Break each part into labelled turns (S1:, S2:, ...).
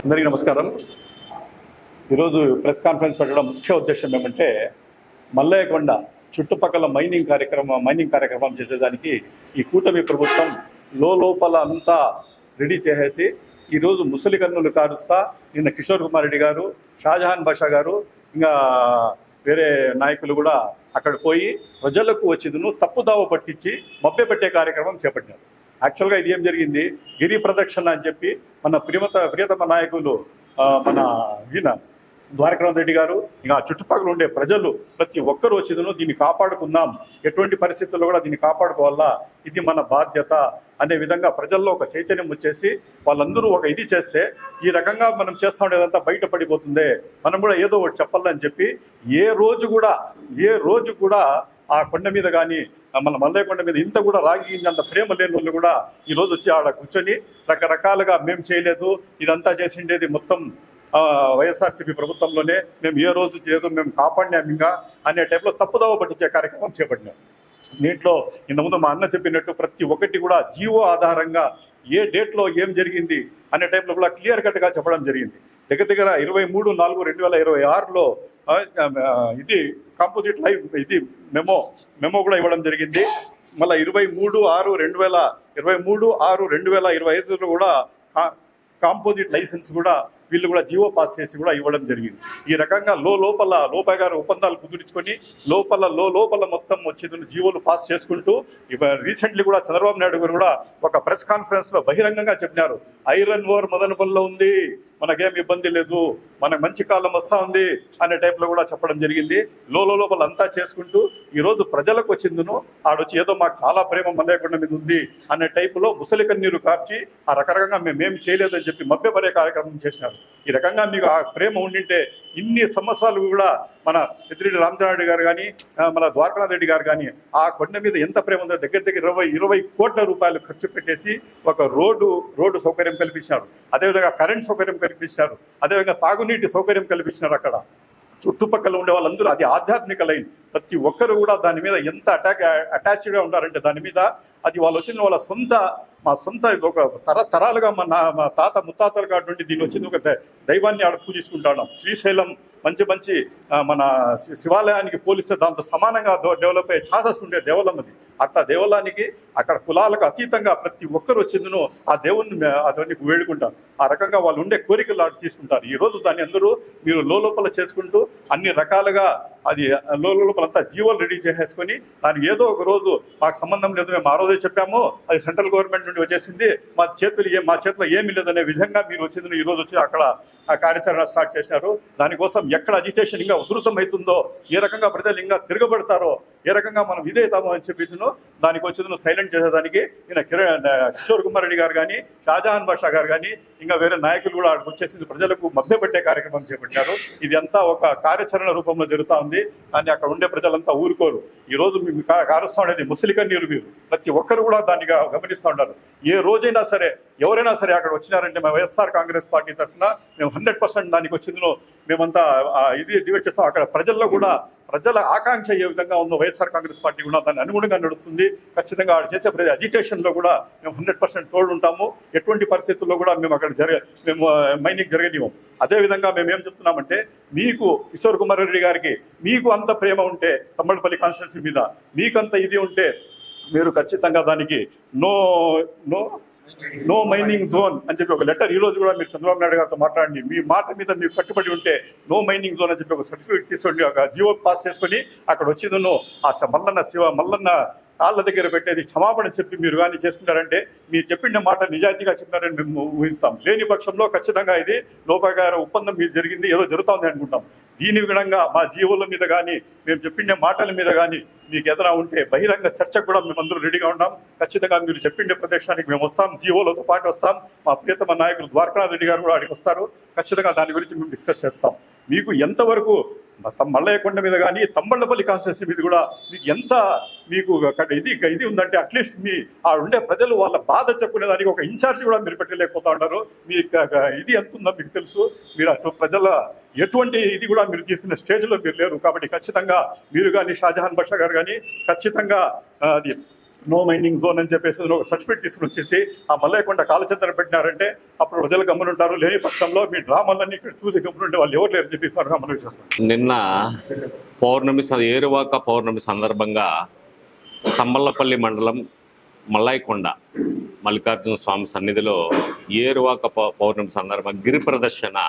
S1: అందరికీ నమస్కారం. ఈరోజు ప్రెస్ కాన్ఫరెన్స్ పెట్టడం ముఖ్య ఉద్దేశం ఏమంటే, మల్లయ్యకొండ చుట్టుపక్కల మైనింగ్ కార్యక్రమం చేసేదానికి ఈ కూటమి ప్రభుత్వం లోపల అంతా రెడీ చేసేసి ఈరోజు ముసలి కన్నులు కారుస్తా నిన్న కిషోర్ కుమార్ రెడ్డి గారు, షాజహాన్ బాషా గారు, ఇంకా వేరే నాయకులు కూడా అక్కడ పోయి ప్రజలకు వచ్చిందును తప్పుదావ పట్టించి మభ్యపెట్టే కార్యక్రమం చేపట్టినారు. యాక్చువల్గా ఇది ఏం జరిగింది, గిరి ప్రదక్షిణ అని చెప్పి మన ప్రియతమ నాయకులు మన ఈయన ద్వారకానాథ్ రెడ్డి గారు, ఇంకా చుట్టుపక్కల ఉండే ప్రజలు ప్రతి ఒక్కరూ వచ్చిందను దీన్ని కాపాడుకుందాం, ఎటువంటి పరిస్థితుల్లో కూడా దీన్ని కాపాడుకోవాలా, ఇది మన బాధ్యత అనే విధంగా ప్రజల్లో ఒక చైతన్యం వచ్చేసి వాళ్ళందరూ ఒక ఇది చేస్తే ఈ రకంగా మనం చేస్తూ ఉండేదంతా బయటపడిపోతుంది, మనం కూడా ఏదో ఒకటి చెప్పాలని చెప్పి ఏ రోజు కూడా ఆ కొండ మీద కానీ మన మల్లయ్య కొండ మీద ఇంత కూడా రాగినంత ప్రేమ లేని వాళ్ళు కూడా ఈరోజు వచ్చి ఆడ కూర్చొని రకరకాలుగా మేము చేయలేదు, ఇదంతా చేసిండేది మొత్తం వైఎస్ఆర్సీపీ ప్రభుత్వంలోనే, మేము ఏ రోజు చేయదు, మేము కాపాడినాం ఇంకా అనే టైంలో తప్పుదోవ పట్టించే కార్యక్రమం చేపట్టినాం. దీంట్లో ఇంతకుముందు మా అన్న చెప్పినట్టు ప్రతి ఒక్కటి కూడా జీవో ఆధారంగా ఏ డేట్లో ఏం జరిగింది అనే టైంలో కూడా క్లియర్ కట్గా చెప్పడం జరిగింది. దగ్గర 23/4/2026లో ఇది కాంపోజిట్ లైవ్ ఇది మెమో కూడా ఇవ్వడం జరిగింది. మళ్ళీ 23/6/2025లో కూడా కాంపోజిట్ లైసెన్స్ కూడా వీళ్ళు కూడా జీవో పాస్ చేసి కూడా ఇవ్వడం జరిగింది. ఈ రకంగా లోపల గారు ఒప్పందాలు కుదుర్చుకొని లోపల మొత్తం వచ్చేది జీవోలు పాస్ చేసుకుంటూ రీసెంట్లీ కూడా చంద్రబాబు నాయుడు గారు కూడా ఒక ప్రెస్ కాన్ఫరెన్స్లో బహిరంగంగా చెప్పినారు, ఐరన్ ఓర్ మదనపల్లిలో ఉంది, మనకేం ఇబ్బంది లేదు, మనకు మంచి కాలం వస్తూ ఉంది అనే టైంలో కూడా చెప్పడం జరిగింది. లోపల అంతా చేసుకుంటూ ఈరోజు ప్రజలకు వచ్చిందును ఆడొచ్చి ఏదో మాకు చాలా ప్రేమ మల్లయ్యకొండ మీద ఉంది అనే టైపులో ముసలి కన్నీరు కార్చి ఆ రకరకంగా మేమేం చేయలేదని చెప్పి మభ్యపడే కార్యక్రమం చేసినారు. ఈ రకంగా మీకు ఆ ప్రేమ ఉండింటే ఇన్ని సంవత్సరాలు కూడా మన పెద్దిరెడ్డి రామచంద్రారెడ్డి గారు కానీ మన ద్వారకానాథ్ రెడ్డి గారు కానీ ఆ కొండ మీద ఎంత ప్రేమ ఉందో దగ్గర 20 కోట్ల రూపాయలు ఖర్చు పెట్టేసి ఒక రోడ్డు సౌకర్యం కల్పించినారు, అదేవిధంగా కరెంట్ సౌకర్యం కల్పించినారు, అదేవిధంగా తాగునీటి సౌకర్యం కల్పించినారు. అక్కడ చుట్టుపక్కల ఉండే వాళ్ళందరూ అది ఆధ్యాత్మిక లైన్, ప్రతి ఒక్కరు కూడా దాని మీద ఎంత అటాచ్డ్గా ఉంటారంటే దాని మీద అది వాళ్ళు వచ్చిన వాళ్ళ మా సొంత ఒక తరాలుగా మా తాత ముత్తాతల కాడి నుండి దీన్ని వచ్చింది ఒక దైవాన్ని ఆడ పూజించుకుంటాం. శ్రీశైలం మంచి మన శివాలయానికి పోలిస్తే దాంతో సమానంగా డెవలప్ అయ్యే ఛాన్సెస్ ఉండే దేవాలయం అది. అట్లా దేవాలయానికి అక్కడ కులాలకు అతీతంగా ప్రతి ఒక్కరు వచ్చిందును ఆ దేవుణ్ణి అదన్నీ వేడుకుంటారు. ఆ రకంగా వాళ్ళు ఉండే కోరికలు ఆడ తీసుకుంటారు. ఈరోజు దాన్ని అందరూ మీరు లోపల చేసుకుంటూ అన్ని రకాలుగా అది లోపలంతా జీవోలు రెడీ చేసేసుకొని దానికి ఏదో ఒక రోజు మాకు సంబంధం లేదు, మేము ఆ రోజే చెప్పాము, అది సెంట్రల్ గవర్నమెంట్ నుండి వచ్చేసింది, మా చేతిలో ఏమీ లేదనే విధంగా మీరు వచ్చిందని ఈరోజు వచ్చి అక్కడ ఆ కార్యాచరణ స్టార్ట్ చేశారు. దానికోసం ఎక్కడ అజిటేషన్ ఇంకా ఉధృతం అవుతుందో, ఏ రకంగా ప్రజలు ఇంకా తిరగబడతారో, ఏ రకంగా మనం ఇదేతామో అని చెప్పిను దానికి వచ్చేది సైలెంట్ చేసేదానికి ఈయన కిషోర్ కుమార్ రెడ్డి గారు కానీ, షాజహాన్ బాషా గారు కానీ, ఇంకా వేరే నాయకులు కూడా అక్కడికి వచ్చేసింది ప్రజలకు మభ్యపెట్టే కార్యక్రమం చేపట్టారు. ఇది అంతా ఒక కార్యాచరణ రూపంలో జరుగుతూ ఉంది. కానీ అక్కడ ఉండే ప్రజలంతా ఊరుకోరు. ఈరోజు మేము కారుస్తూ ఉండేది ముసలి కన్నీరు మీరు ప్రతి ఒక్కరు కూడా దాన్ని గమనిస్తూ ఉన్నారు. ఏ రోజైనా సరే ఎవరైనా సరే అక్కడ వచ్చినారంటే మా వైఎస్ఆర్ కాంగ్రెస్ పార్టీ తరఫున మేము 100% దానికి వచ్చిందో మేమంతా ఇది డిబేట్ చేస్తాం. అక్కడ ప్రజల్లో కూడా ప్రజల ఆకాంక్ష ఏ విధంగా ఉందో వైఎస్ఆర్ కాంగ్రెస్ పార్టీ కూడా దాన్ని అనుగుణంగా నడుస్తుంది. ఖచ్చితంగా ఆడ చేసే అజిటేషన్లో కూడా మేము 100% తోడు ఉంటాము. ఎటువంటి పరిస్థితుల్లో కూడా మేము అక్కడ మేము మైనింగ్ జరగనివ్వం. అదేవిధంగా మేము ఏం చెప్తున్నామంటే, మీకు కిషోర్ కుమార్ రెడ్డి గారికి మీకు అంత ప్రేమ ఉంటే తమ్మడపల్లి కాన్స్టిట్యున్సీ మీద మీకంత ఇది ఉంటే మీరు ఖచ్చితంగా దానికి నో మైనింగ్ జోన్ అని చెప్పి ఒక లెటర్ ఈ రోజు కూడా మీరు చంద్రబాబు నాయుడు గారితో మాట్లాడండి. మీ మాట మీద మీరు కట్టుబడి ఉంటే నో మైనింగ్ జోన్ అని చెప్పి ఒక సర్టిఫికేట్ తీసుకోండి, ఒక జీవో పాస్ చేసుకొని అక్కడ వచ్చిందను ఆ మల్లన్న కాళ్ళ దగ్గర పెట్టేది క్షమాపణ చెప్పి మీరు కానీ చేసుకుంటారంటే మీరు చెప్పిన మాట నిజాయితీగా చెప్పినారని మేము ఊహిస్తాం. లేని పక్షంలో ఖచ్చితంగా ఇది లోపాగార ఒప్పందం మీరు జరిగింది ఏదో జరుగుతుంది అనుకుంటాం. దీని విధంగా మా జీవోల మీద కానీ మేము చెప్పిన మాటల మీద కానీ మీకు ఎదురా ఉంటే బహిరంగ చర్చకు కూడా మేమందరూ రెడీగా ఉన్నాం. ఖచ్చితంగా మీరు చెప్పిండే ప్రదేశానికి మేము వస్తాం, జీవోలతో పాటు వస్తాం. మా ప్రియతమ నాయకులు ద్వారకానాథ్ రెడ్డి గారు కూడా అడిగి వస్తారు. ఖచ్చితంగా దాని గురించి మేము డిస్కస్ చేస్తాం. మీకు ఎంతవరకు మల్లయ్యకొండ మీద కానీ తమ్మళ్ళపల్లి కాన్స్టిట్యున్సీ మీద కూడా మీకు ఎంత మీకు ఇది ఉందంటే అట్లీస్ట్ మీ ఆ ఉండే ప్రజలు వాళ్ళ బాధ చెప్పుకునేదానికి ఒక ఇన్ఛార్జ్ కూడా మీరు పెట్టలేకపోతా ఉంటారు. మీ ఇది ఎంత ఉందో మీకు తెలుసు. మీరు అటు ప్రజల ఎటువంటి ఇది కూడా మీరు తీసుకునే స్టేజ్లో మీరు లేరు. కాబట్టి ఖచ్చితంగా మీరు కానీ షాజహాన్ బాషా గారు కానీ ఖచ్చితంగా అది నో మైనింగ్ జోన్ అని చెప్పేసి ఒక సర్టిఫికేట్ తీసుకుని వచ్చేసి ఆ మల్లయ్యకొండ కాలచంద్ర పెట్టినారంటే అప్పుడు ప్రజలు గమ్మునుంటారు. లేని పక్షంలో మీ డ్రామాలన్నీ ఇక్కడ చూసి గమ్మునుంటే వాళ్ళు ఎవరు లేరు చెప్పేసి మనం చేస్తాం.
S2: నిన్న ఏరువాక పౌర్ణమి సందర్భంగా తమ్మల్లపల్లి మండలం మల్లాయకొండ మల్లికార్జున స్వామి సన్నిధిలో ఏరువాక పౌర్ణమి సందర్భంగా గిరి ప్రదర్శన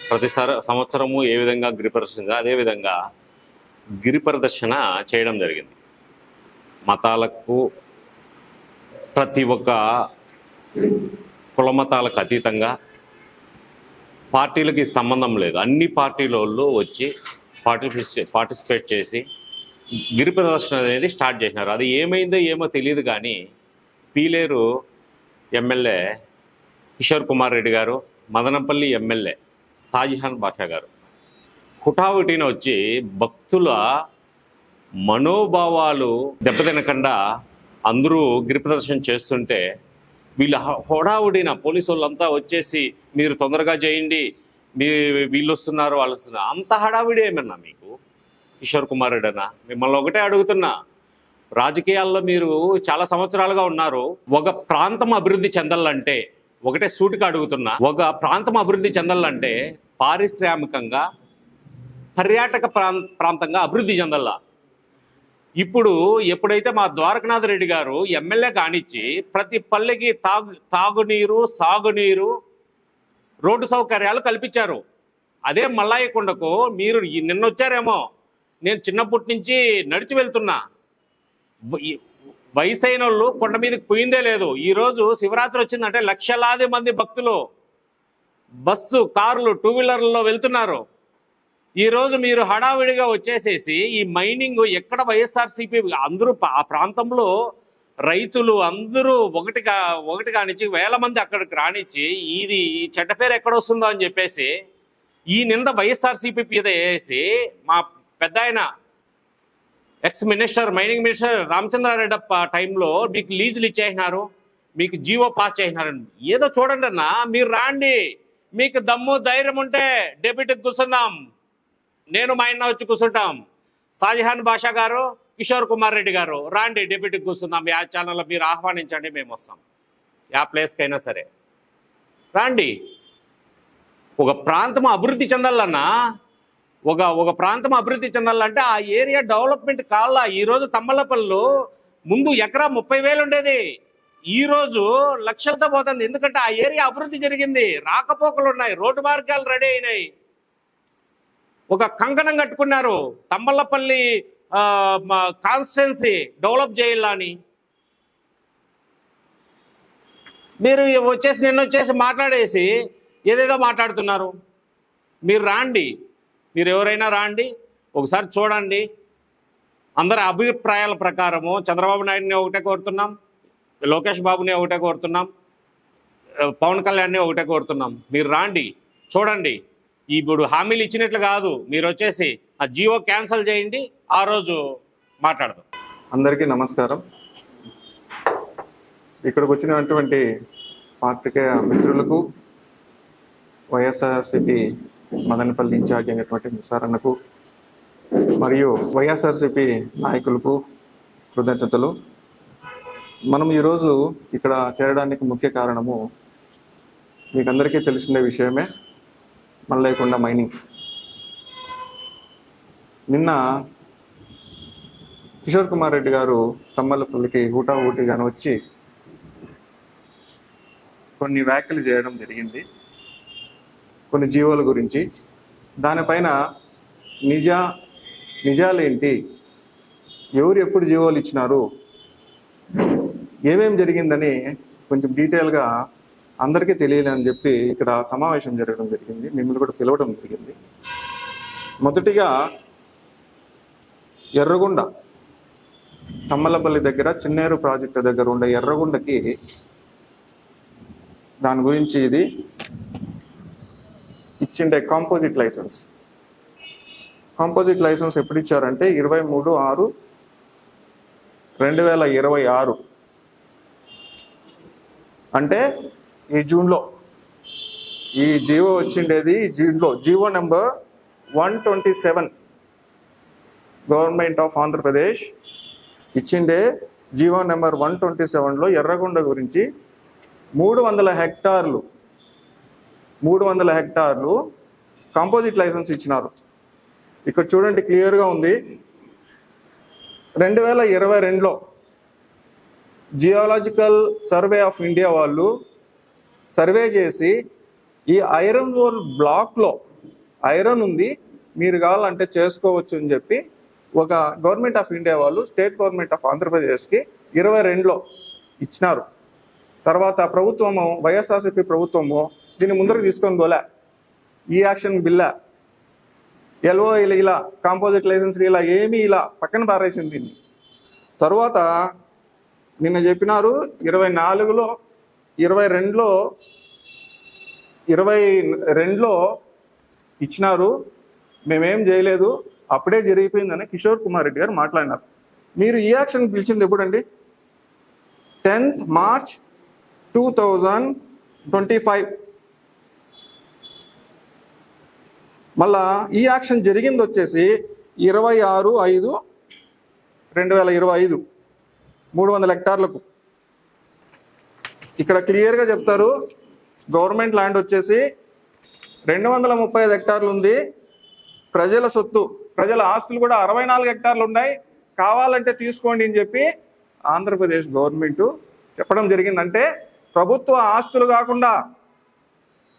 S2: ప్రతి సంవత్సరము ఏ విధంగా గిరి ప్రదర్శన అదేవిధంగా గిరి ప్రదర్శన చేయడం జరిగింది. మతాలకు ప్రతి ఒక్క కులమతాలకు అతీతంగా పార్టీలకి సంబంధం లేదు, అన్ని పార్టీల వాళ్ళు వచ్చి పార్టిసిపేట్ చేసి గిరి ప్రదర్శన అనేది స్టార్ట్ చేసినారు. అది ఏమైందో ఏమో తెలియదు కానీ పీలేరు ఎమ్మెల్యే కిషోర్ కుమార్ రెడ్డి గారు, మదనపల్లి ఎమ్మెల్యే షాజహాన్ బాషా గారు హుటాహుటిన వచ్చి భక్తుల మనోభావాలు దెబ్బతినకుండా అందరూ గిరి ప్రదర్శన చేస్తుంటే వీళ్ళు హుటాహుటిన పోలీసు వాళ్ళంతా వచ్చేసి మీరు తొందరగా చేయండి, వీళ్ళు వస్తున్నారు వాళ్ళు వస్తున్నారు, అంత హడావిడి ఏమన్నా మీకు కిషోర్ కుమార్ రెడ్డి అన్న? మిమ్మల్ని ఒకటే అడుగుతున్నా, రాజకీయాల్లో మీరు చాలా సంవత్సరాలుగా ఉన్నారు. ఒక ప్రాంతం అభివృద్ధి చెందాలంటే ఒకటే సూటిగా అడుగుతున్నా, ఒక ప్రాంతం అభివృద్ధి చెందాలంటే పారిశ్రామికంగా పర్యాటక ప్రాంతంగా అభివృద్ధి చెందాలా. ఇప్పుడు ఎప్పుడైతే మా ద్వారకనాథ్ రెడ్డి గారు ఎమ్మెల్యే కానిచ్చి ప్రతి పల్లెకి తాగునీరు, సాగునీరు, రోడ్డు సౌకర్యాలు కల్పించారు. అదే మల్లాయకొండకు మీరు నిన్న వచ్చారేమో, నేను చిన్నప్పటి నుంచి నడిచి వెళ్తున్నా, వయసైన వాళ్ళు కొండ మీదకి పోయిందే లేదు. ఈరోజు శివరాత్రి వచ్చిందంటే లక్షలాది మంది భక్తులు బస్సు, కార్లు, టూ వీలర్లలో వెళ్తున్నారు. ఈరోజు మీరు హడావిడిగా వచ్చేసేసి ఈ మైనింగ్ ఎక్కడ వైఎస్ఆర్సీపీ అందరూ ఆ ప్రాంతంలో రైతులు అందరూ ఒకటి కానిచ్చి వేల మంది అక్కడికి రానిచ్చి ఈ చెడ్డ పేరు ఎక్కడ వస్తుందో అని చెప్పేసి ఈ నింద వైఎస్ఆర్సీపీ మీద వేసి మా పెద్ద ఆయన ex minister mining minister Ramachandrareddy టైంలో మీకు లీజులు ఇచ్చేసినారు, మీకు జీవో పాస్ చేసినారు. ఏదో చూడండి అన్న, మీరు రాండి, మీకు దమ్ము ధైర్యం ఉంటే డెప్యూటీకి కూర్చుందాం, నేను మా ఆయన వచ్చి కూర్చుంటాం. షాజహాన్ బాషా గారు, కిషోర్ కుమార్ రెడ్డి గారు రాండి, డెప్యూటీకి కూర్చుందాం. ఆ ఛానల్లో మీరు ఆహ్వానించండి, మేము వస్తాం. ఆ ప్లేస్కైనా సరే రాండి. ఒక ప్రాంతం అభివృద్ధి చెందాలన్నా, ఒక ప్రాంతం అభివృద్ధి చెందాలంటే ఆ ఏరియా డెవలప్మెంట్ కావాలా. ఈరోజు తమ్మలపల్లిలో ముందు ఎకరా 30,000 ఉండేది, ఈరోజు లక్షలతో పోతుంది. ఎందుకంటే ఆ ఏరియా అభివృద్ధి జరిగింది, రాకపోకలు ఉన్నాయి, రోడ్డు మార్గాలు రెడీ అయినాయి, ఒక కంకణం కట్టుకున్నారు తమ్మలపల్లి కాన్స్టిట్యున్సీ డెవలప్ చేయాలని. మీరు నిన్న వచ్చేసి మాట్లాడేసి ఏదేదో మాట్లాడుతున్నారు. మీరు రాండి, మీరు ఎవరైనా రాండి, ఒకసారి చూడండి. అందరి అభిప్రాయాల ప్రకారము చంద్రబాబు నాయుడిని ఒకటే కోరుతున్నాం, లోకేష్ బాబుని ఒకటే కోరుతున్నాం, పవన్ కళ్యాణ్ని ఒకటే కోరుతున్నాం. మీరు రాండి, చూడండి. ఇప్పుడు హామీలు ఇచ్చినట్లు కాదు, మీరు వచ్చేసి ఆ జియో క్యాన్సిల్ చేయండి, ఆ రోజు మాట్లాడదాం.
S3: అందరికీ నమస్కారం. ఇక్కడికి వచ్చినటువంటి పాత్రికేయ మిత్రులకు, వైఎస్ఆర్సీపీ మదనపల్లి ఇన్ఛార్జ్ అయినటువంటి నిసార్ అన్నకు మరియు వైఎస్ఆర్సీపీ నాయకులకు కృతజ్ఞతలు. మనం ఈరోజు ఇక్కడ చేరడానికి ముఖ్య కారణము మీకు అందరికీ తెలిసిన విషయమే, మల్లాయకొండ మైనింగ్. నిన్న కిషోర్ కుమార్ రెడ్డి గారు తమ్మలపల్లికి హుటాహుటిగాను వచ్చి కొన్ని వ్యాఖ్యలు చేయడం జరిగింది, కొన్ని జీవోల గురించి. దానిపైన నిజాలేంటి, ఎవరు ఎప్పుడు జీవోలు ఇచ్చినారు, ఏమేం జరిగిందని కొంచెం డీటెయిల్గా అందరికీ తెలియాలని చెప్పి ఇక్కడ సమావేశం జరగడం జరిగింది, మిమ్మల్ని కూడా పిలవడం జరిగింది. మొదటిగా ఎర్రగొండ తమ్మలపల్లి దగ్గర చిన్నేరు ప్రాజెక్టు దగ్గర ఉండే ఎర్రగొండకి దాని గురించి ఇది ఇచ్చిండే కాంపోజిట్ లైసెన్స్. కాంపోజిట్ లైసెన్స్ ఎప్పుడు ఇచ్చారంటే 23/6/2026 అంటే ఈ జూన్లో. ఈ జీవో వచ్చిండేది జూన్లో, GO number 127 government of Andhra Pradesh ఇచ్చిండే జీవో నెంబర్ 127లో ఎర్రగొండ గురించి 300 హెక్టార్లు కాంపోజిట్ లైసెన్స్ ఇచ్చినారు. ఇక్కడ చూడండి, క్లియర్గా ఉంది. 2022లో జియోలాజికల్ సర్వే ఆఫ్ ఇండియా వాళ్ళు సర్వే చేసి ఈ ఐరన్ ఓర్ బ్లాక్లో ఐరన్ ఉంది, మీరు కావాలంటే చేసుకోవచ్చు అని చెప్పి ఒక గవర్నమెంట్ ఆఫ్ ఇండియా వాళ్ళు స్టేట్ గవర్నమెంట్ ఆఫ్ ఆంధ్రప్రదేశ్కి 22లో ఇచ్చినారు. తర్వాత ప్రభుత్వము, వైఎస్ఆర్సీపీ ప్రభుత్వము దీన్ని ముందరకు తీసుకొని పోలే. ఈ యాక్షన్ బిల్లా ఎల్ఓ ఇలా కాంపోజిట్ లైసెన్స్ ఇలా ఏమీ ఇలా పక్కన పారేసింది దీన్ని. తర్వాత నిన్న చెప్పినారు 22లో ఇచ్చినారు, మేమేం చేయలేదు, అప్పుడే జరిగిపోయిందని కిషోర్ కుమార్ రెడ్డి గారు మాట్లాడినారు. మీరు ఈ యాక్షన్ పిలిచింది ఎప్పుడండి? 10th March 2025. మళ్ళా ఈ యాక్షన్ జరిగింది వచ్చేసి 26/5/2025 300 హెక్టార్లకు. ఇక్కడ క్లియర్గా చెప్తారు, గవర్నమెంట్ ల్యాండ్ వచ్చేసి 235 హెక్టార్లు ఉంది, ప్రజల సొత్తు, ప్రజల ఆస్తులు కూడా 64 హెక్టార్లు ఉన్నాయి, కావాలంటే తీసుకోండి అని చెప్పి ఆంధ్రప్రదేశ్ గవర్నమెంట్ చెప్పడం జరిగిందంటే ప్రభుత్వ ఆస్తులు కాకుండా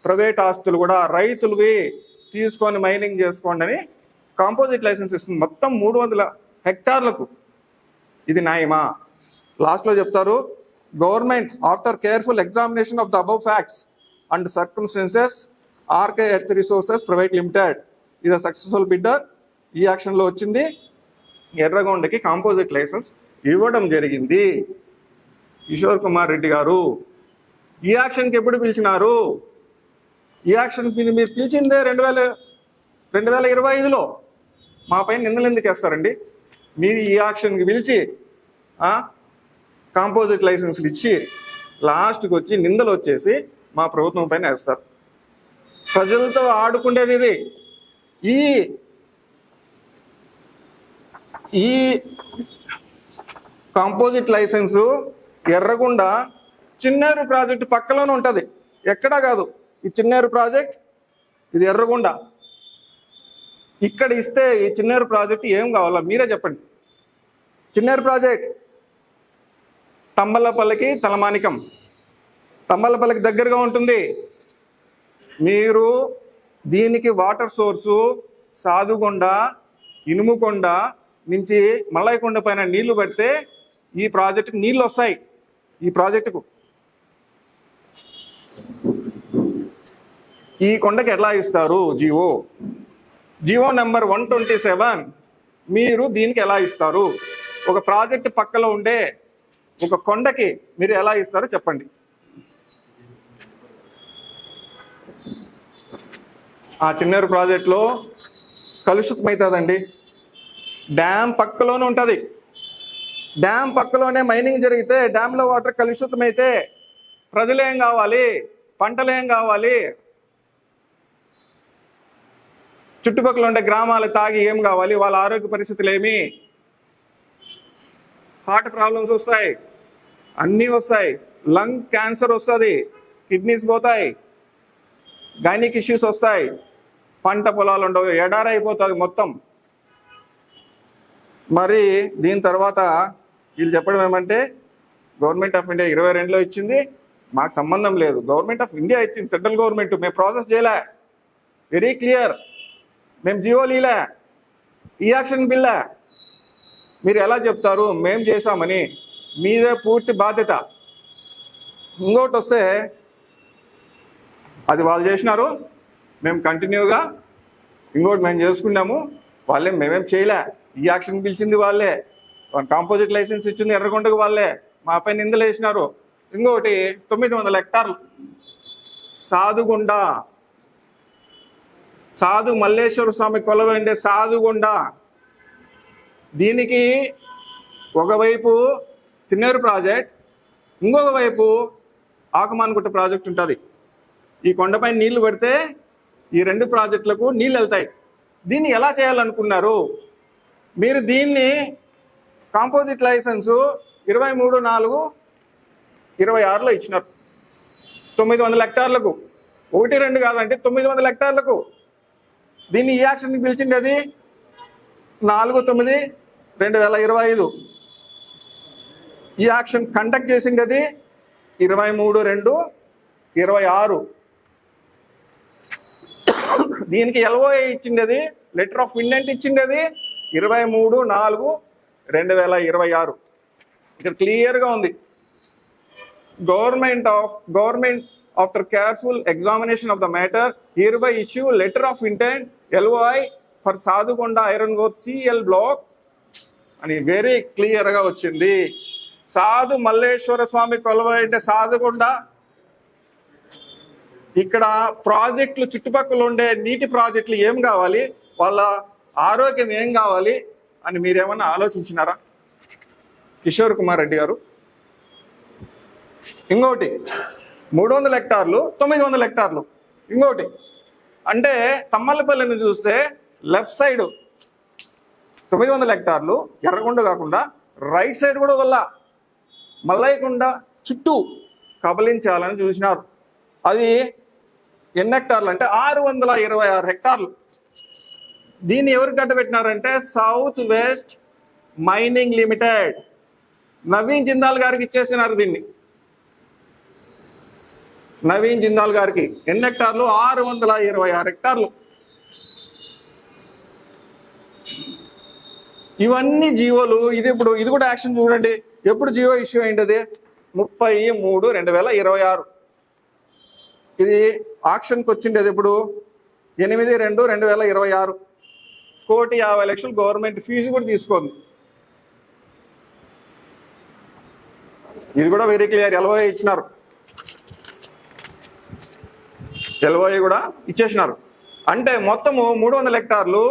S3: ప్రైవేట్ ఆస్తులు కూడా రైతులవి తీసుకొని మైనింగ్ చేసుకోండి అని కాంపోజిట్ లైసెన్స్ ఇస్తుంది మొత్తం 300 హెక్టార్లకు. ఇది న్యాయమా? లాస్ట్లో చెప్తారు, government after careful examination of the above facts and circumstances RK earth resources private limited ఇది సక్సెస్ఫుల్ బిడ్డర్. ఈ యాక్షన్లో వచ్చింది, ఎర్రగొండకి కాంపోజిట్ లైసెన్స్ ఇవ్వడం జరిగింది. కిషోర్ కుమార్ రెడ్డి గారు ఈ యాక్షన్కి ఎప్పుడు పిలిచినారు? ఈ యాక్షన్ మీరు పిలిచిందే 2025లో. మా పైన నిందలు ఎందుకు వేస్తారండి? మీరు ఈ యాక్షన్కి పిలిచి కాంపోజిట్ లైసెన్స్లు ఇచ్చి లాస్ట్కి వచ్చి నిందలు వచ్చేసి మా ప్రభుత్వం పైన వేస్తారు. ప్రజలతో ఆడుకుండేది ఇది. ఈ composite licence Erragonda Chinneru project పక్కలోనే ఉంటుంది, ఎక్కడా కాదు. ఈ చిన్నేరు ప్రాజెక్ట్, ఇది ఎర్రగొండ. ఇక్కడ ఇస్తే ఈ చిన్నేరు ప్రాజెక్ట్ ఏం కావాలా మీరే చెప్పండి. చిన్నేరు ప్రాజెక్ట్ తంబలపల్లికి తలమానికం, తంబలపల్లికి దగ్గరగా ఉంటుంది. మీరు దీనికి వాటర్ సోర్సు సాధుగొండ, ఇనుముకొండ నుంచి మల్లయ్యకొండ పైన నీళ్లు పెడితే ఈ ప్రాజెక్టుకు నీళ్ళు వస్తాయి. ఈ ప్రాజెక్టుకు ఈ కొండకి ఎట్లా ఇస్తారు? జీవో నెంబర్ 127 మీరు దీనికి ఎలా ఇస్తారు? ఒక ప్రాజెక్టు పక్కలో ఉండే ఒక కొండకి మీరు ఎలా ఇస్తారో చెప్పండి. ఆ చిన్నేరు ప్రాజెక్టులో కలుషితమవుతుందండి. డ్యామ్ పక్కలోనే ఉంటుంది. డ్యామ్ పక్కలోనే మైనింగ్ జరిగితే డ్యామ్లో వాటర్ కలుషితమైతే ప్రజలేం కావాలి? పంటలేం కావాలి? చుట్టుపక్కల ఉండే గ్రామాలు తాగి ఏం కావాలి? వాళ్ళ ఆరోగ్య పరిస్థితులు ఏమి? హార్ట్ ప్రాబ్లమ్స్ వస్తాయి, అన్నీ వస్తాయి. లంగ్ క్యాన్సర్ వస్తుంది, కిడ్నీస్ పోతాయి, గైనిక్ ఇష్యూస్ వస్తాయి, పంట పొలాలు ఉండవు, ఎడారి అయిపోతుంది మొత్తం. మరి దీని తర్వాత వీళ్ళు చెప్పడం ఏమంటే గవర్నమెంట్ ఆఫ్ ఇండియా 22లో ఇచ్చింది, మాకు సంబంధం లేదు. గవర్నమెంట్ ఆఫ్ ఇండియా ఇచ్చింది, సెంట్రల్ గవర్నమెంట్. మేము ప్రాసెస్ చేయలే, వెరీ క్లియర్. మేము జియోలీలే, ఈ యాక్షన్ బిల్లే. మీరు ఎలా చెప్తారు మేము చేశామని? మీదే పూర్తి బాధ్యత. ఇంకోటి వస్తే అది వాళ్ళు చేసినారు, మేము కంటిన్యూగా ఇంకోటి మేము చేసుకున్నాము, మేమేం చేయలే. ఈ యాక్షన్ పిలిచింది వాళ్ళే, కాంపోజిట్ లైసెన్స్ ఇచ్చింది ఎర్రగొండకు వాళ్ళే, మా పైన నిందలు వేసినారు. ఇంకొకటి 900 హెక్టార్లు సాధుగుండ, సాధు మల్లేశ్వర స్వామి కొలవండే సాధుగుండ. దీనికి ఒకవైపు చిన్నేరు ప్రాజెక్ట్, ఇంకొక వైపు ఆకుమాన్గుట్ట ప్రాజెక్ట్ ఉంటుంది. ఈ కొండపైన నీళ్లు పెడితే ఈ 2 ప్రాజెక్టులకు నీళ్ళు వెళ్తాయి. దీన్ని ఎలా చేయాలనుకున్నారు మీరు? దీన్ని కాంపోజిట్ లైసెన్సు 23/4/26లో ఇచ్చినారు 900 హెక్టార్లకు. 1-2 కాదంటే 900 హెక్టార్లకు. దీన్ని ఈ యాక్షన్కి పిలిచింది అది 4/9/2025. ఈ యాక్షన్ కండక్ట్ చేసింది అది 23/2/26. దీనికి LOA ఇచ్చింది అది, లెటర్ ఆఫ్ ఇంటెంట్ ఇచ్చింది అది 23/4/2026. ఇక్కడ క్లియర్గా ఉంది. Government after careful examination of the matter hereby issue letter of intent LOI for Sadukonda iron ore CL block అని వెరీ క్లియర్గా వచ్చింది. సాధు మల్లేశ్వర స్వామి కొలువై అంటే సాధుకొండ. ఇక్కడ ప్రాజెక్టులు చుట్టుపక్కల ఉండే నీటి ప్రాజెక్టులు ఏం కావాలి, వాళ్ళ ఆరోగ్యం ఏం కావాలి అని మీరేమన్నా ఆలోచించినారా కిషోర్ కుమార్ రెడ్డి గారు? ఇంకోటి 300 హెక్టార్లు 900 హెక్టార్లు. ఇంకోటి అంటే తమ్మలపల్లిని చూస్తే లెఫ్ట్ సైడ్ 900 హెక్టార్లు ఎర్రగొండ కాకుండా రైట్ సైడ్ కూడా వల్ల మల్లయ్యకొండ చుట్టూ కబలించాలని చూసినారు. అది ఎన్ని హెక్టార్లు అంటే 626 హెక్టార్లు. దీన్ని ఎవరు కట్టబెట్టినారంటే south west mining limited Naveen Jindal గారికి ఇచ్చేసినారు దీన్ని. నవీన్ జిందాల్ గారికి ఎన్ని హెక్టార్లు? 626 హెక్టార్లు. ఇవన్నీ జీవోలు. ఇది కూడా యాక్షన్ చూడండి. ఎప్పుడు జీవో ఇష్యూ అయింది? 30/3/2026. ఇది ఆక్షన్కి వచ్చిండేది ఎప్పుడు? 8/2/2026. 1,50,00,000 గవర్నమెంట్ ఫీజు కూడా తీసుకోండి. ఇది కూడా వెరీ క్లియర్. LOA ఇచ్చినారు, LOA కూడా ఇచ్చేసినారు. అంటే మొత్తము 300 హెక్టార్లు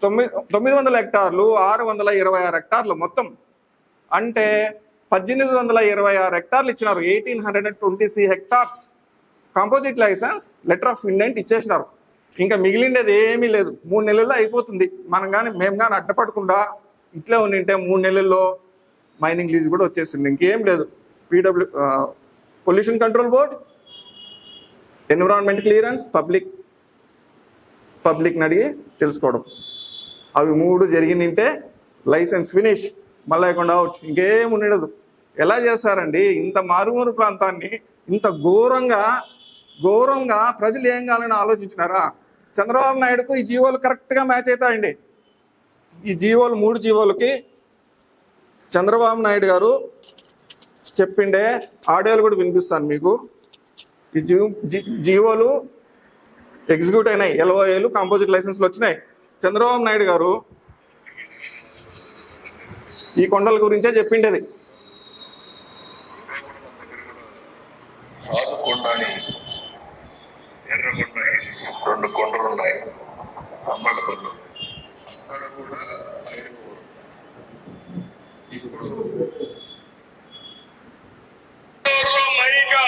S3: 900 హెక్టార్లు 626 హెక్టార్లు మొత్తం. అంటే 1826 హెక్టార్లు ఇచ్చినారు. 1820 hectares composite licence letter of intent ఇచ్చేసినారు. ఇంకా మిగిలిండేది ఏమీ లేదు. 3 నెలల్లో అయిపోతుంది. మేము కానీ అడ్డపడకుండా ఇట్లే ఉండింటే 3 నెలల్లో మైనింగ్ లీజ్ కూడా వచ్చేసింది. ఇంకేం లేదు. Pollution control board, environment clearance, పబ్లిక్ని అడిగి తెలుసుకోవడం. అవి 3 జరిగిందంటే లైసెన్స్ ఫినిష్, మళ్ళీ అవుట్, ఇంకేం ఉండదు. ఎలా చేస్తారండి ఇంత మారుమూరు ప్రాంతాన్ని? ఇంత ఘోరంగా ప్రజలు ఏం కావాలని ఆలోచించినారా? చంద్రబాబు నాయుడుకు ఈ జీవోలు కరెక్ట్గా మ్యాచ్ అవుతాయండి. ఈ జీవోలు 3 జీవోలకి చంద్రబాబు నాయుడు గారు చెప్పిండే ఆడియోలు కూడా వినిపిస్తాను మీకు. ఈ జీవోలు ఎగ్జిక్యూట్ అయినాయి, LOAలు కాంపోజిట్ లైసెన్స్లు వచ్చినాయి. చంద్రబాబు నాయుడు గారు ఈ కొండల గురించే చెప్పిండేది.
S4: సాధుకొండని ఎర్రగొండ హిల్స్ 2 కొండలు ఉన్నాయి అమ్మలపల్లి. అక్కడ కూడా ఇప్పుడు మైగా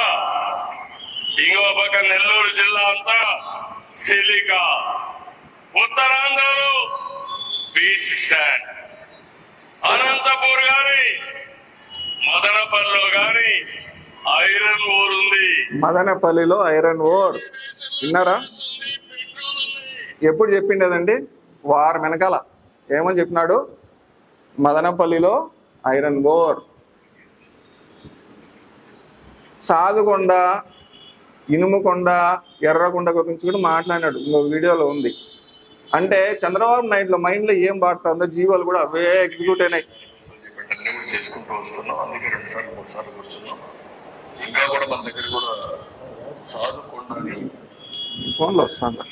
S4: ఇంకో పక్క నెల్లూరు జిల్లా అంతా సిలిక, ఉత్తరాంధ్రలో బీచ్ శాండ్, అనంతపూర్ గాని మదనపల్లిలో గాని ఐరన్ ఓర్ ఉంది.
S3: మదనపల్లిలో ఐరన్ ఓర్ విన్నారా? ఎప్పుడు చెప్పిండేదండి? వారం వెనకాల ఏమని చెప్పినాడు? మదనపల్లిలో ఐరన్ ఓర్. సాధుకొండ, ఇనుముకొండ, ఎర్రకొండ గురించి కూడా మాట్లాడినాడు, ఇంకో వీడియోలో ఉంది. అంటే చంద్రబాబు నాయుడులో మైండ్లో ఏం పాడుతుందో జీవోలు కూడా అవే ఎగ్జిక్యూట్ అయినాయి.
S4: చేసుకుంటూ వస్తున్నాం. అందుకే 2 సార్లు 3 సార్లు కూర్చున్నాం. ఇంకా కూడా మన దగ్గర కూడా సాధుకొండని
S3: ఫోన్లో వస్తాను.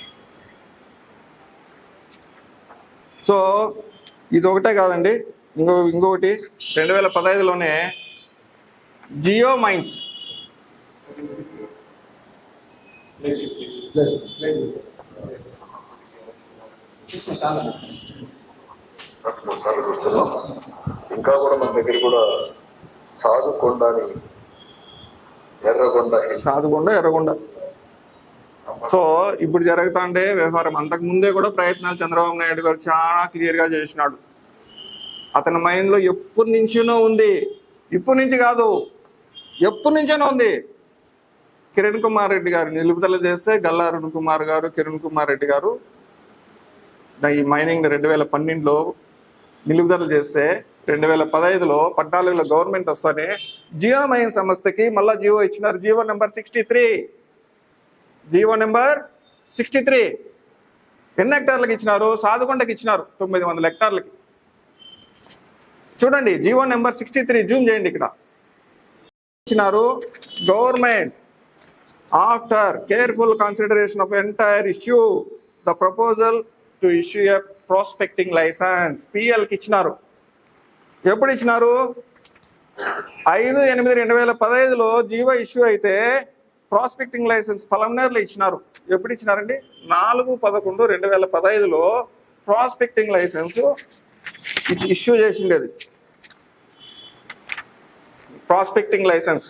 S3: సో ఇది ఒకటే కాదండి, ఇంకొకటి 2015లోనే జియో మైన్స్
S4: ఇంకా కూడా మన దగ్గర కూడా సాధుకొండని
S3: ఎర్రగొండ. సో ఇప్పుడు జరుగుతుండే వ్యవహారం. అంతకు ముందే కూడా ప్రయత్నాలు చంద్రబాబు నాయుడు గారు చాలా క్లియర్గా చేసినాడు. అతని మైండ్లో ఎప్పటి నుంచినో ఉంది, ఇప్పటి నుంచి కాదు, ఎప్పటి నుంచేనో ఉంది. కిరణ్ కుమార్ రెడ్డి గారు నిలుపుదల చేస్తే గల్లా అరుణ్ కుమార్ గారు, కిరణ్ కుమార్ రెడ్డి గారు ఈ మైనింగ్ 2012లో నిలుపుదల చేస్తే 2015లో 14లో గవర్నమెంట్ వస్తానే జియో మైన్ సంస్థకి మళ్ళా జియో ఇచ్చినారు. జియో నెంబర్ 63 ఎన్ని హెక్టార్లకు ఇచ్చినారు? సాధుకొండకి ఇచ్చినారు 900 హెక్టార్లకి. చూడండి జియో నెంబర్ 63 జూమ్ చేయండి. ఇక్కడ ఇచ్చినారు government after careful consideration of entire issue the proposal to issue a prospecting licence పిఎల్కి ఇచ్చినారు. ఎప్పుడు ఇచ్చినారు? 5/8/2015లో జీవో ఇష్యూ అయితే ప్రాస్పెక్టింగ్ లైసెన్స్ పలమనేరులో ఇచ్చినారు. ఎప్పుడు ఇచ్చినారండి? 4/11/2015లో ప్రాస్పెక్టింగ్ లైసెన్స్ ఇష్యూ చేసిండేది. ప్రాస్పెక్టింగ్ లైసెన్స్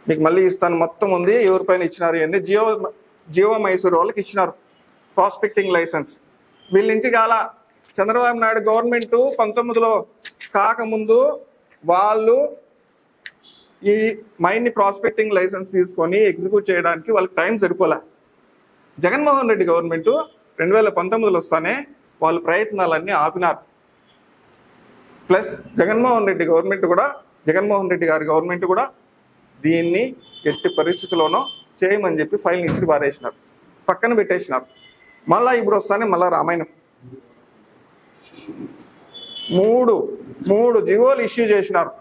S3: మీకు మళ్ళీ ఇస్తాను, మొత్తం ఉంది ఎవరిపైన ఇచ్చినారు ఇవన్నీ. జియో మైసూర్ వాళ్ళకి ఇచ్చినారు ప్రాస్పెక్టింగ్ లైసెన్స్. వీళ్ళ నుంచి కాల చంద్రబాబు నాయుడు గవర్నమెంట్ 19లో కాకముందు వాళ్ళు ఈ మైన్ని ప్రాస్పెక్టింగ్ లైసెన్స్ తీసుకొని ఎగ్జిక్యూట్ చేయడానికి వాళ్ళకి టైం సరిపోలే. జగన్మోహన్ రెడ్డి గవర్నమెంట్ 2019లో వస్తానే వాళ్ళ ప్రయత్నాలన్నీ ఆపినారు. ప్లస్ జగన్మోహన్ రెడ్డి గారి గవర్నమెంట్ కూడా దీన్ని ఎట్టి పరిస్థితుల్లోనో చేయమని చెప్పి ఫైల్ ఇచ్చి పారేసినారు, పక్కన పెట్టేసినారు. మళ్ళా ఇప్పుడు వస్తానే మళ్ళా రామాయణం మూడు జియోలు ఇష్యూ చేసినారు.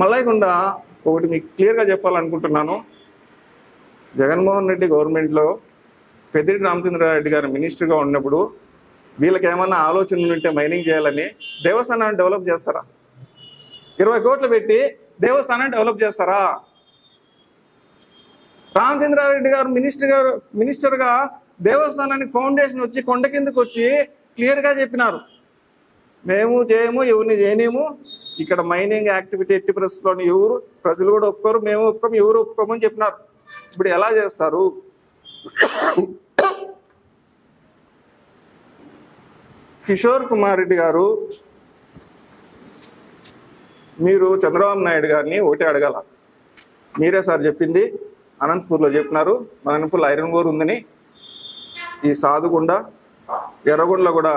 S3: మళ్ళీకుండా ఒకటి మీకు క్లియర్గా చెప్పాలనుకుంటున్నాను. జగన్మోహన్ రెడ్డి గవర్నమెంట్లో పెద్దిరెడ్డి రామచంద్రారెడ్డి గారు మినిస్టర్గా ఉన్నప్పుడు వీళ్ళకి ఏమన్నా ఆలోచనలు ఉంటే మైనింగ్ చేయాలని దేవస్థానాన్ని డెవలప్ చేస్తారా? 20 కోట్లు పెట్టి దేవస్థానాన్ని డెవలప్ చేస్తారా? రామచంద్రారెడ్డి గారు మినిస్టర్గా దేవస్థానానికి ఫౌండేషన్ వచ్చి కొండ కిందకు వచ్చి క్లియర్గా చెప్పినారు, మేము చేయము, ఎవరిని చేయలేము, ఇక్కడ మైనింగ్ యాక్టివిటీ ఎట్టి పరిస్థితుల్లోని ప్రజలు కూడా ఒప్పుకోరు, మేము ఒప్పుకోము, ఎవరు ఒప్పుకోమని చెప్పినారు. ఇప్పుడు ఎలా చేస్తారు? కిషోర్ కుమార్ రెడ్డి గారు, మీరు చంద్రబాబు నాయుడు గారిని ఒకటి అడగాల. మీరే సార్ చెప్పింది, అనంతపూర్లో చెప్పినారు, అనంతపూర్లో ఐరన్ ఓర్ ఉందని. ఈ సాధుగుండ ఎర్రగొండలో కూడా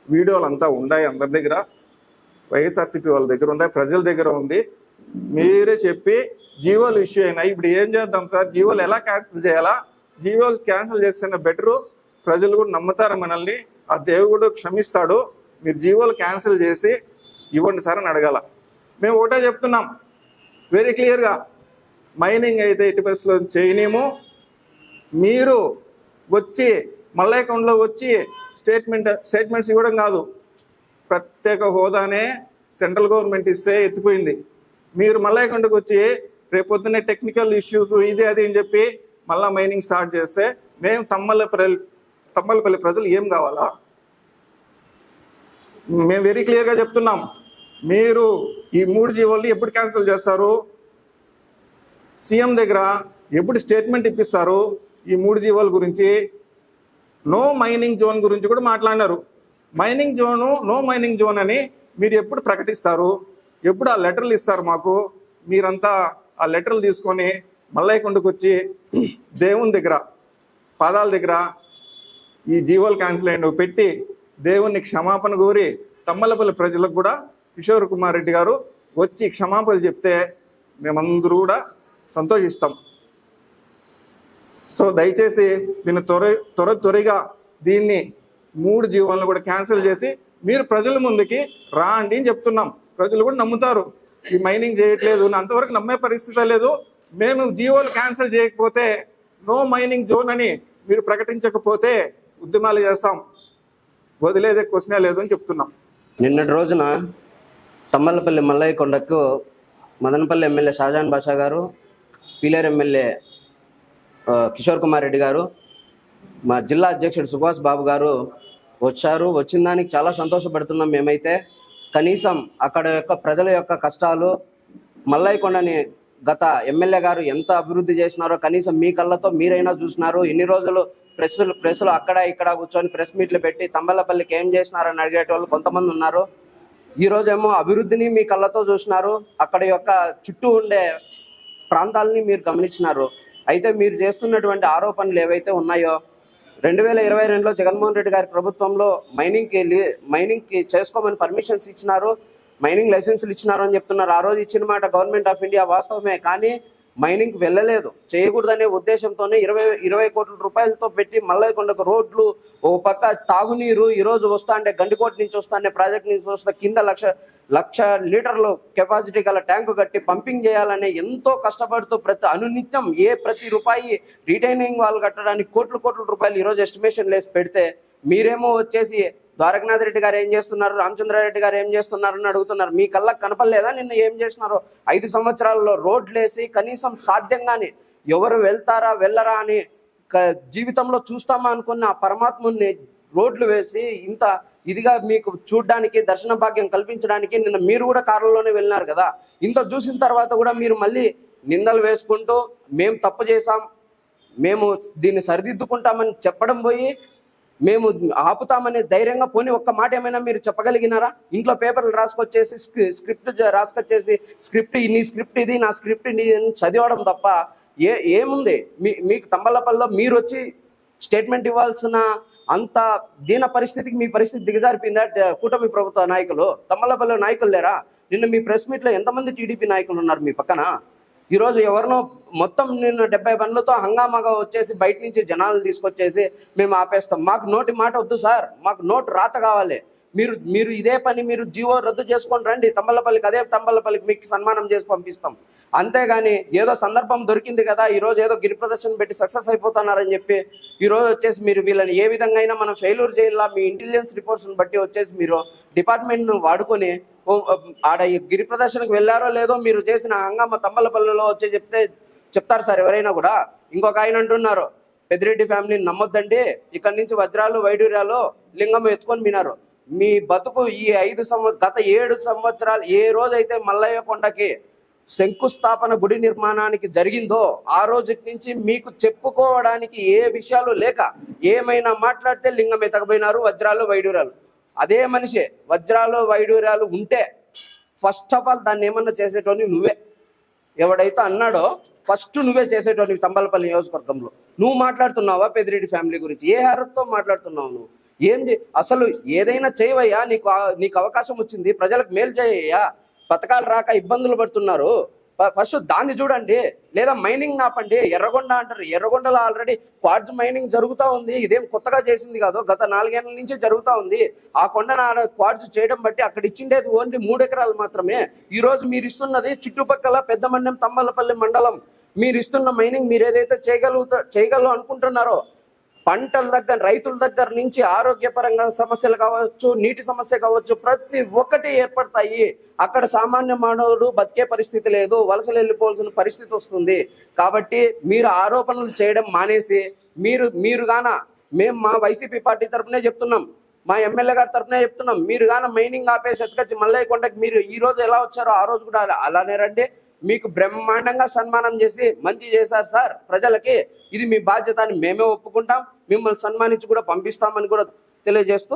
S3: వీడియోలు అంతా ఉన్నాయి, అందరి దగ్గర, వైఎస్ఆర్సీపీ వాళ్ళ దగ్గర ఉన్నాయి, ప్రజల దగ్గర ఉంది. మీరే చెప్పి జీవోలు ఇష్యూ అయినాయి, ఇప్పుడు ఏం చేద్దాం సార్, జీవోలు ఎలా క్యాన్సిల్ చేయాలా? జీవోలు క్యాన్సిల్ చేస్తేనే బెటరు, ప్రజలు కూడా నమ్ముతారు మనల్ని, ఆ దేవుడు క్షమిస్తాడు, మీరు జీవోలు క్యాన్సిల్ చేసి ఇవ్వండి సార్ అని అడగాల. మేము ఒకటే చెప్తున్నాం వెరీ క్లియర్గా, మైనింగ్ అయితే ఎట్టి పరిస్థితుల్లో చేయనేమో. మీరు వచ్చి మల్లయ్యకొండలో వచ్చి స్టేట్మెంట్స్ ఇవ్వడం కాదు, ప్రత్యేక హోదానే సెంట్రల్ గవర్నమెంట్ ఇస్తే ఎత్తిపోయింది. మీరు మల్లయ్యకొండకు వచ్చి రేపొద్దునే టెక్నికల్ ఇష్యూస్ ఇది అది అని చెప్పి మళ్ళీ మైనింగ్ స్టార్ట్ చేస్తే మేము తమ్మలపల్లి ప్రజలు ఏం కావాలా? మేము వెరీ క్లియర్గా చెప్తున్నాం, మీరు ఈ 3 జీవోల్ని ఎప్పుడు క్యాన్సిల్ చేస్తారు? సీఎం దగ్గర ఎప్పుడు స్టేట్మెంట్ ఇప్పిస్తారు? ఈ 3 జీవోల గురించి నో మైనింగ్ జోన్ గురించి కూడా మాట్లాడినారు. నో మైనింగ్ జోన్ అని మీరు ఎప్పుడు ప్రకటిస్తారు? ఎప్పుడు ఆ లెటర్లు ఇస్తారు మాకు? మీరంతా ఆ లెటర్లు తీసుకొని మల్లయ్యకొండకు వచ్చి దేవుని దగ్గర పాదాల దగ్గర ఈ జీవోలు క్యాన్సిల్ అయిన పెట్టి దేవుణ్ణి క్షమాపణ కోరి తమ్మలపల్లి ప్రజలకు కూడా కిషోర్ కుమార్ రెడ్డి గారు వచ్చి క్షమాపణలు చెప్తే మేమందరూ కూడా సంతోషిస్తాం. సో దయచేసి దీన్ని త్వరగా దీన్ని 3 జీవోలను కూడా క్యాన్సిల్ చేసి మీరు ప్రజల ముందుకి రాండి అని చెప్తున్నాం. ప్రజలు కూడా నమ్ముతారు, ఈ మైనింగ్ చేయట్లేదు, అంతవరకు నమ్మే పరిస్థితి లేదు. మేము జీవోలు క్యాన్సిల్ చేయకపోతే, నో మైనింగ్ జోన్ అని మీరు ప్రకటించకపోతే ఉద్యమాలు చేస్తాం, వదిలేదే క్వశ్చనే లేదు అని చెప్తున్నాం.
S5: నిన్నటి రోజున తమ్మలపల్లి మల్లయ్యకొండకు మదనపల్లి ఎమ్మెల్యే షాజాన్ బాషా గారు, పీలేరు ఎమ్మెల్యే కిషోర్ కుమార్ రెడ్డి గారు, మా జిల్లా అధ్యక్షుడు సుభాష్ బాబు గారు వచ్చారు. వచ్చిన దానికి చాలా సంతోషపడుతున్నాం మేమైతే. కనీసం అక్కడ యొక్క ప్రజల యొక్క కష్టాలు, మల్లయ్యకొండని గత ఎమ్మెల్యే గారు ఎంత అభివృద్ధి చేసినారో కనీసం మీ కళ్ళతో మీరైనా చూసినారు. ఇన్ని రోజులు ప్రెస్లో అక్కడ ఇక్కడ కూర్చొని ప్రెస్ మీట్లు పెట్టి తంబలపల్లికి ఏం చేసినారని అడిగేటోళ్ళు కొంతమంది ఉన్నారు. ఈ రోజేమో అభివృద్ధిని మీ కళ్ళతో చూసినారు, అక్కడ యొక్క చుట్టూ ఉండే ప్రాంతాలని మీరు గమనించినారు. అయితే మీరు చేస్తున్నటువంటి ఆరోపణలు ఏవైతే ఉన్నాయో 2022లో జగన్మోహన్ రెడ్డి గారి ప్రభుత్వంలో మైనింగ్కి చేసుకోమని పర్మిషన్స్ ఇచ్చినారు, మైనింగ్ లైసెన్సులు ఇచ్చినారు అని చెప్తున్నారు. ఆ రోజు ఇచ్చిన మాట గవర్నమెంట్ ఆఫ్ ఇండియా వాస్తవమే, కానీ మైనింగ్కి వెళ్ళలేదు. చేయకూడదనే ఉద్దేశంతోనే 20 కోట్ల రూపాయలతో పెట్టి మల్లయ్యకొండకు రోడ్లు, ఒక పక్క తాగునీరు ఈరోజు వస్తా అంటే గండికోట నుంచి వస్తానే ప్రాజెక్ట్ నుంచి వస్తా కింద లక్ష లీటర్లు కెపాసిటీ గల ట్యాంకు కట్టి పంపింగ్ చేయాలని ఎంతో కష్టపడుతూ అనునిత్యం ప్రతి రూపాయి రిటైనింగ్ వాళ్ళు కట్టడానికి కోట్ల రూపాయలు ఈరోజు ఎస్టిమేషన్ లేసి పెడితే మీరేమో వచ్చేసి ద్వారకనాథ్ రెడ్డి గారు ఏం చేస్తున్నారు, రామచంద్రారెడ్డి గారు ఏం చేస్తున్నారు అని అడుగుతున్నారు. మీ కళ్ళకు కనపడలేదా నిన్న ఏం చేసినారో? 5 సంవత్సరాల్లో రోడ్లు వేసి కనీసం సాధ్యంగానే ఎవరు వెళ్తారా వెళ్ళరా అని జీవితంలో చూస్తామా అనుకున్న ఆ పరమాత్ముని రోడ్లు వేసి ఇంత ఇదిగా మీకు చూడడానికి దర్శన భాగ్యం కల్పించడానికి నిన్న మీరు కూడా కారులోనే వెళ్ళినారు కదా. ఇంత చూసిన తర్వాత కూడా మీరు మళ్ళీ నిందలు వేసుకుంటూ మేము తప్పు చేశాం, మేము దీన్ని సరిదిద్దుకుంటామని చెప్పడం పోయి మేము ఆపుతామనే ధైర్యంగా పోనీ ఒక్క మాట ఏమైనా మీరు చెప్పగలిగినారా? ఇంట్లో పేపర్లు రాసుకొచ్చేసి స్క్రిప్ట్ నీ స్క్రిప్ట్ ఇది, నా స్క్రిప్ట్ ఇది అని చదివడం తప్ప ఏముంది? మీకు తంబలపల్లిలో మీరు వచ్చి స్టేట్మెంట్ ఇవ్వాల్సిన అంత దీన పరిస్థితికి మీ పరిస్థితి దిగజారిపోయిందా? కూటమి ప్రభుత్వ నాయకులు తంబలపల్లిలో నాయకులు లేరా? నిన్న మీ ప్రెస్ మీట్లో ఎంతమంది టీడీపీ నాయకులు ఉన్నారు మీ పక్కన? ఈరోజు ఎవరినో మొత్తం నిన్న 70 బండ్లతో హంగామాగా వచ్చేసి బయట నుంచి జనాలు తీసుకొచ్చేసి మేము ఆపేస్తాం. మాకు నోటి మాట వద్దు సార్, మాకు నోటు రాత కావాలి. మీరు ఇదే పని మీరు జీవో రద్దు చేసుకొని రండి తంబలపల్లికి, అదే తంబలపల్లికి మీకు సన్మానం చేసి పంపిస్తాం. అంతేగాని ఏదో సందర్భం దొరికింది కదా ఈరోజు ఏదో గిరి ప్రదర్శన పెట్టి సక్సెస్ అయిపోతున్నారని చెప్పి ఈరోజు వచ్చేసి మీరు వీళ్ళని ఏ విధంగా అయినా మనం ఫెయిల్యూర్ చేయాలా మీ ఇంటెలిజెన్స్ రిపోర్ట్స్ని బట్టి వచ్చేసి మీరు డిపార్ట్మెంట్ను వాడుకొని ఆడ ఈ గిరి ప్రదర్శనకు వెళ్ళారో లేదో మీరు చేసిన హంగామా తంబలపల్లిలో వచ్చి చెప్తారు సార్ ఎవరైనా కూడా. ఇంకొక ఆయన అంటున్నారు పెద్దిరెడ్డి ఫ్యామిలీని నమ్మొద్దండి, ఇక్కడి నుంచి వజ్రాలు వైడూర్యాలు లింగం ఎత్తుకొని వినారు. మీ బతుకు ఈ గత 7 సంవత్సరాలు ఏ రోజైతే మల్లయ్య కొండకి శంకుస్థాపన గుడి నిర్మాణానికి జరిగిందో ఆ రోజు నుంచి మీకు చెప్పుకోవడానికి ఏ విషయాలు లేక ఏమైనా మాట్లాడితే లింగం ఎత్తకపోయినారు, వజ్రాలు వైడూర్యాలు. అదే మనిషే వజ్రాలు వైడూర్యాలు ఉంటే ఫస్ట్ ఆఫ్ ఆల్ దాన్ని ఏమన్నా చేసేటోని నువ్వే. ఎవడైతే అన్నాడో ఫస్ట్ నువ్వే చేసేటోని తంబలపల్లి నియోజకవర్గంలో. నువ్వు మాట్లాడుతున్నావా పెద్దిరెడ్డి ఫ్యామిలీ గురించి? ఏ అర్హతతో మాట్లాడుతున్నావు నువ్వు? ఏంది అసలు? ఏదైనా చేయవయ్యా, నీకు అవకాశం వచ్చింది, ప్రజలకు మేలు చేయయ్యా. పథకాలు రాక ఇబ్బందులు పడుతున్నారు, ఫస్ట్ దాన్ని చూడండి. లేదా మైనింగ్ ఆపండి. ఎర్రగొండ అంటారు, ఎర్రగొండలో ఆల్రెడీ క్వార్ట్జ్ మైనింగ్ జరుగుతూ ఉంది. ఇదేం కొత్తగా చేసింది కాదు, గత 4 ఏళ్ల నుంచి జరుగుతూ ఉంది. ఆ కొండను క్వార్ట్జ్ చేయడం బట్టి అక్కడ ఇచ్చిండేది ఓన్లీ 3 ఎకరాలు మాత్రమే. ఈ రోజు మీరు ఇస్తున్నది చుట్టుపక్కల పెద్దమండెం తంబలపల్లి మండలం. మీరు ఇస్తున్న మైనింగ్ మీరు ఏదైతే చేయగలరు అనుకుంటున్నారో పంటల దగ్గర, రైతుల దగ్గర నుంచి ఆరోగ్యపరంగా సమస్యలు కావచ్చు, నీటి సమస్య కావచ్చు, ప్రతి ఒక్కటి ఏర్పడతాయి. అక్కడ సామాన్య మానవుడు బతికే పరిస్థితి లేదు, వలసలు వెళ్ళిపోవాల్సిన పరిస్థితి వస్తుంది. కాబట్టి మీరు ఆరోపణలు చేయడం మానేసి మీరు గాన మేము మా వైసీపీ పార్టీ తరఫునే చెప్తున్నాం, మా ఎమ్మెల్యే గారి తరఫునే చెప్తున్నాం, మీరు గాన మైనింగ్ ఆపేసి ఎత్తుకొచ్చి మల్లయ్య కొండకి మీరు ఈ రోజు ఎలా వచ్చారో ఆ రోజు కూడా అలానే రండి. మీకు బ్రహ్మాండంగా సన్మానం చేసి మంచి చేశారు సార్ ప్రజలకి, ఇది మీ బాధ్యత అని మేమే ఒప్పుకుంటాం. మిమ్మల్ని సన్మానించి కూడా పంపిస్తామని కూడా తెలియజేస్తూ